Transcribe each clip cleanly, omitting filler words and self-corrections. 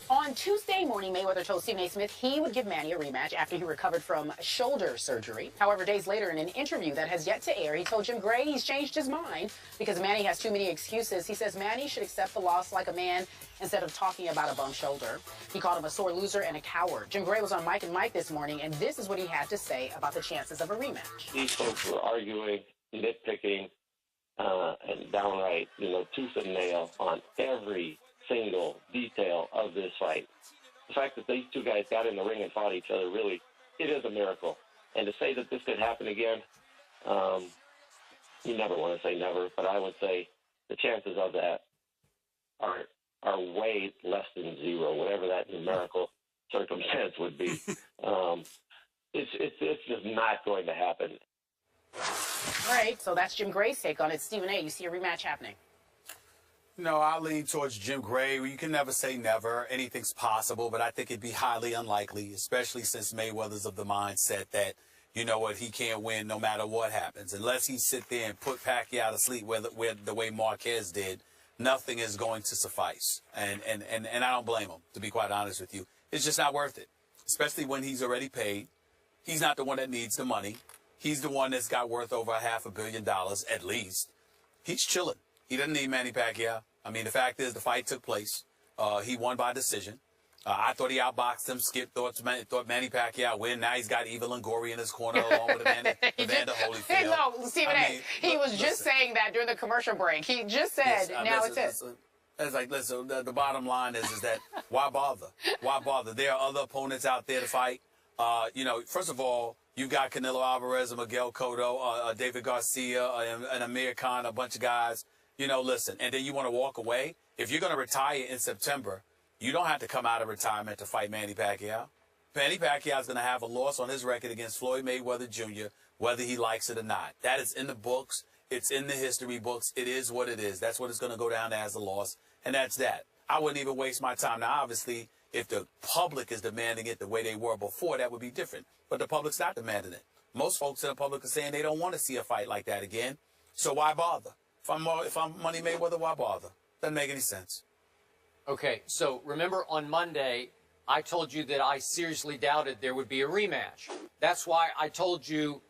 On Tuesday morning, Mayweather told Stephen A. Smith he would give Manny a rematch after he recovered from shoulder surgery. However, days later, in an interview that has yet to air, he told Jim Gray he's changed his mind because Manny has too many excuses. He says Manny should accept the loss like a man instead of talking about a bum shoulder. He called him a sore loser and a coward. Jim Gray was on Mike and Mike this morning, and this is what he had to say about the chances of a rematch. These folks were arguing, nitpicking, and downright, tooth and nail on every single detail of this fight. The fact that these two guys got in the ring and fought each other, really, it is a miracle. And to say that this could happen again, you never want to say never, but I would say the chances of that are way less than zero, whatever that numerical circumstance would be. It's just not going to happen. All right, so that's Jim Gray's take on it. Stephen A., you see a rematch happening? No, I lean towards Jim Gray. You can never say never. Anything's possible, but I think it'd be highly unlikely, especially since Mayweather's of the mindset that, you know what, he can't win no matter what happens. Unless he sit there and put Pacquiao to sleep the way Marquez did, nothing is going to suffice. And I don't blame him, to be quite honest with you. It's just not worth it, especially when he's already paid. He's not the one that needs the money. He's the one that's got worth over $500 million at least. He's chilling. He doesn't need Manny Pacquiao. I mean, the fact is the fight took place. He won by decision. I thought he outboxed him. Skip thought Manny Pacquiao win. Now he's got Eva Longoria in his corner along with Evander Holyfield. No, Stephen A., he was just saying that during the commercial break. He just said, now it's it. It's like, listen, the bottom line is that why bother? Why bother? There are other opponents out there to fight. First of all, you got Canelo Alvarez, Miguel Cotto, David Garcia, and Amir Khan, a bunch of guys. Listen, and then you want to walk away? If you're going to retire in September, you don't have to come out of retirement to fight Manny Pacquiao. Manny Pacquiao is going to have a loss on his record against Floyd Mayweather Jr., whether he likes it or not. That is in the books. It's in the history books. It is what it is. That's what it's going to go down as a loss, and that's that. I wouldn't even waste my time. Now, obviously, if the public is demanding it the way they were before, that would be different. But the public's not demanding it. Most folks in the public are saying they don't want to see a fight like that again. So why bother? If I'm Money Mayweather, why bother? Doesn't make any sense. Okay, so remember on Monday, I told you that I seriously doubted there would be a rematch. That's why I told you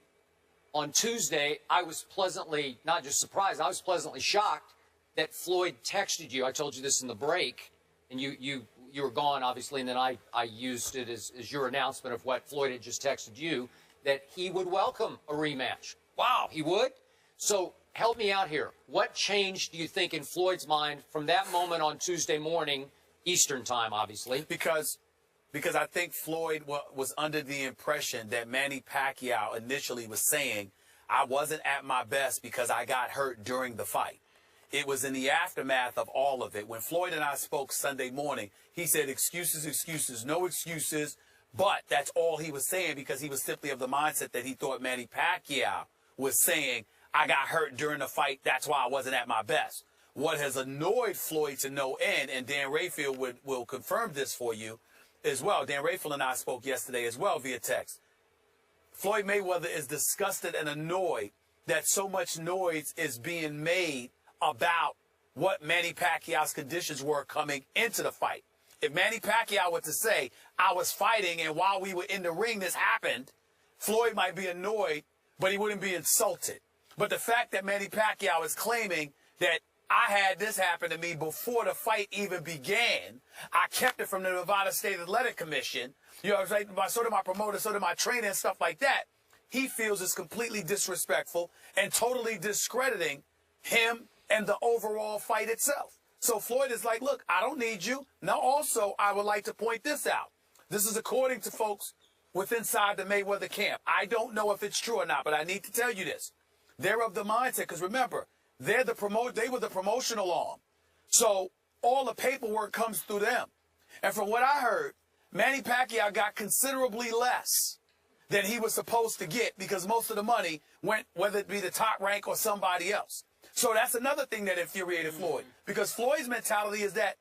on Tuesday I was pleasantly, not just surprised, I was pleasantly shocked that Floyd texted you. I told you this in the break, and you were gone, obviously, and then I used it as your announcement of what Floyd had just texted you, that he would welcome a rematch. Wow, he would? So help me out here. What changed, do you think, in Floyd's mind from that moment on Tuesday morning, Eastern time, obviously? Because I think Floyd was under the impression that Manny Pacquiao initially was saying, I wasn't at my best because I got hurt during the fight. It was in the aftermath of all of it. When Floyd and I spoke Sunday morning, he said excuses, no excuses. But that's all he was saying because he was simply of the mindset that he thought Manny Pacquiao was saying, I got hurt during the fight. That's why I wasn't at my best. What has annoyed Floyd to no end, and Dan Rayfield will confirm this for you as well. Dan Rayfield and I spoke yesterday as well via text. Floyd Mayweather is disgusted and annoyed that so much noise is being made about what Manny Pacquiao's conditions were coming into the fight. If Manny Pacquiao were to say, I was fighting and while we were in the ring this happened, Floyd might be annoyed, but he wouldn't be insulted. But the fact that Manny Pacquiao is claiming that I had this happen to me before the fight even began, I kept it from the Nevada State Athletic Commission, so did my promoter, so did my trainer and stuff like that, he feels is completely disrespectful and totally discrediting him and the overall fight itself. So Floyd is like, look, I don't need you. Now, also, I would like to point this out. This is according to folks inside the Mayweather camp. I don't know if it's true or not, but I need to tell you this. They're of the mindset, because remember, they were the promotional arm. So all the paperwork comes through them. And from what I heard, Manny Pacquiao got considerably less than he was supposed to get because most of the money went, whether it be the top rank or somebody else. So that's another thing that infuriated Floyd, because Floyd's mentality is that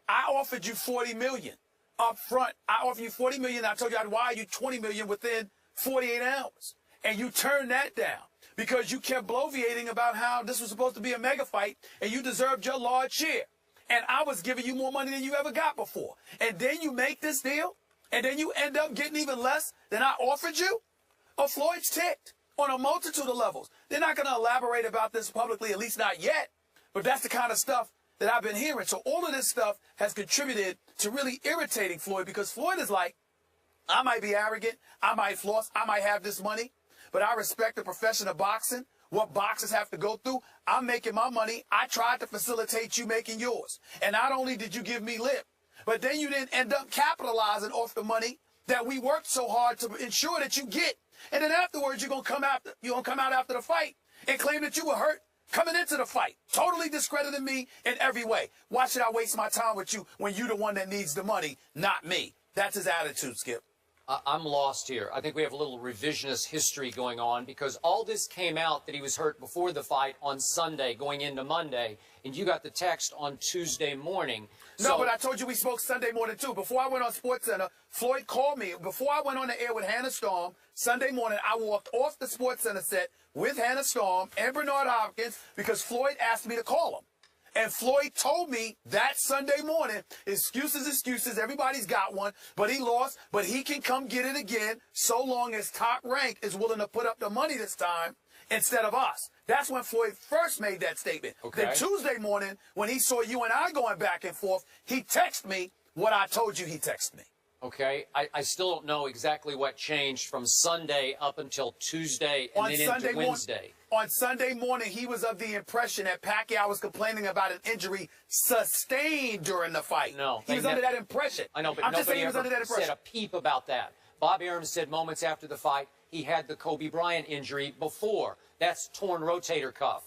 I offered you $40 million up front. I offered you $40 million. I told you I'd wire you $20 million within 48 hours. And you turned that down because you kept bloviating about how this was supposed to be a mega fight and you deserved your large share. and I was giving you more money than you ever got before. And then you make this deal, and then you end up getting even less than I offered you? Oh, Floyd's ticked on a multitude of levels. They're not going to elaborate about this publicly, at least not yet. But that's the kind of stuff that I've been hearing. So all of this stuff has contributed to really irritating Floyd, because Floyd is like, I might be arrogant, I might floss, I might have this money, but I respect the profession of boxing, what boxers have to go through. I'm making my money. I tried to facilitate you making yours. And not only did you give me lip, but then you didn't end up capitalizing off the money that we worked so hard to ensure that you get. And then afterwards, you're gonna come out after the fight and claim that you were hurt coming into the fight, totally discrediting me in every way. Why should I waste my time with you when you're the one that needs the money, not me? That's his attitude, Skip. I'm lost here. I think we have a little revisionist history going on, because all this came out that he was hurt before the fight on Sunday going into Monday, and you got the text on Tuesday morning. No, but I told you we spoke Sunday morning, too. Before I went on SportsCenter, Floyd called me. Before I went on the air with Hannah Storm, Sunday morning, I walked off the SportsCenter set with Hannah Storm and Bernard Hopkins because Floyd asked me to call him. And Floyd told me that Sunday morning, excuses, everybody's got one, but he lost, but he can come get it again so long as Top Rank is willing to put up the money this time instead of us. That's when Floyd first made that statement. Okay. Then Tuesday morning, when he saw you and I going back and forth, he texted me what I told you he texted me. Okay, I still don't know exactly what changed from Sunday up until Tuesday and then into Wednesday. On Sunday morning, he was of the impression that Pacquiao was complaining about an injury sustained during the fight. No. He was under that impression. I know, but I'm just saying nobody he was under that ever impression. said a peep about that. Bob Arum said moments after the fight he had the Kobe Bryant injury before. That's torn rotator cuff.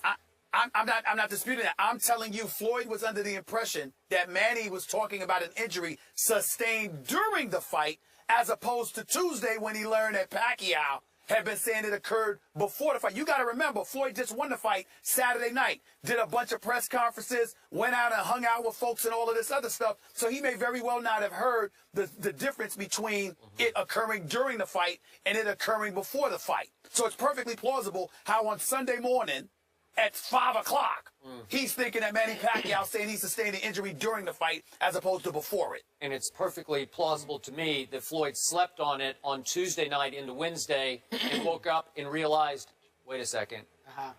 I'm not disputing that. I'm telling you, Floyd was under the impression that Manny was talking about an injury sustained during the fight, as opposed to Tuesday when he learned that Pacquiao had been saying it occurred before the fight. You got to remember, Floyd just won the fight Saturday night, did a bunch of press conferences, went out and hung out with folks and all of this other stuff. So he may very well not have heard the difference between it occurring during the fight and it occurring before the fight. So it's perfectly plausible how on Sunday morning, at 5 o'clock, he's thinking that Manny Pacquiao saying he sustained an injury during the fight as opposed to before it. And it's perfectly plausible to me that Floyd slept on it on Tuesday night into Wednesday and woke up and realized, wait a second,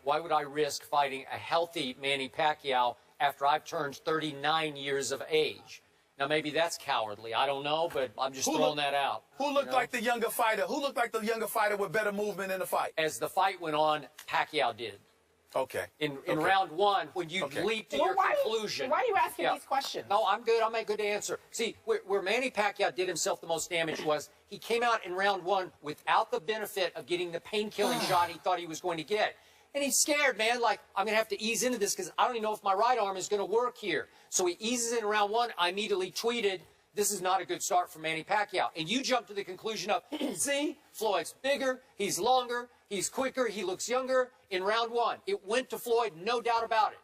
why would I risk fighting a healthy Manny Pacquiao after I've turned 39 years of age? Now, maybe that's cowardly. I don't know, but I'm just throwing that out. Who looked like the younger fighter? Who looked like the younger fighter with better movement in the fight? As the fight went on, Pacquiao did. Okay. In round one, when you leap to your conclusion. Why are you asking these questions? No, I'm good. I'll make a good answer. See, where Manny Pacquiao did himself the most damage was he came out in round one without the benefit of getting the pain-killing shot he thought he was going to get. And he's scared, man. Like, I'm going to have to ease into this because I don't even know if my right arm is going to work here. So he eases in round one. I immediately tweeted, this is not a good start for Manny Pacquiao. And you jumped to the conclusion of, see, Floyd's bigger, he's longer, he's quicker, he looks younger. In round one, it went to Floyd, no doubt about it.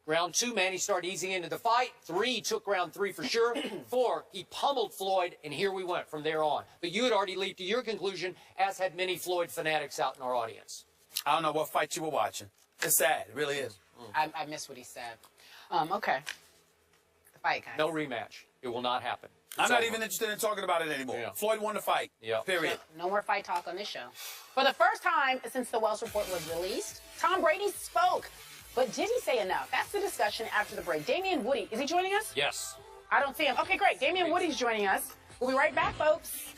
Round two, Manny started easing into the fight. 3, he took round 3 for sure. 4, he pummeled Floyd, and here we went from there on. But you had already leaped to your conclusion, as had many Floyd fanatics out in our audience. I don't know what fight you were watching. It's sad. It really is. I missed what he said. Okay. The fight, guys. No rematch. It will not happen. I'm not even interested in talking about it anymore. Yeah. Floyd won the fight. Yeah. Period. No more fight talk on this show. For the first time since the Welsh report was released, Tom Brady spoke. But did he say enough? That's the discussion after the break. Damian Woody, is he joining us? Yes. I don't see him. Okay, great. Damian Woody's joining us. We'll be right back, folks.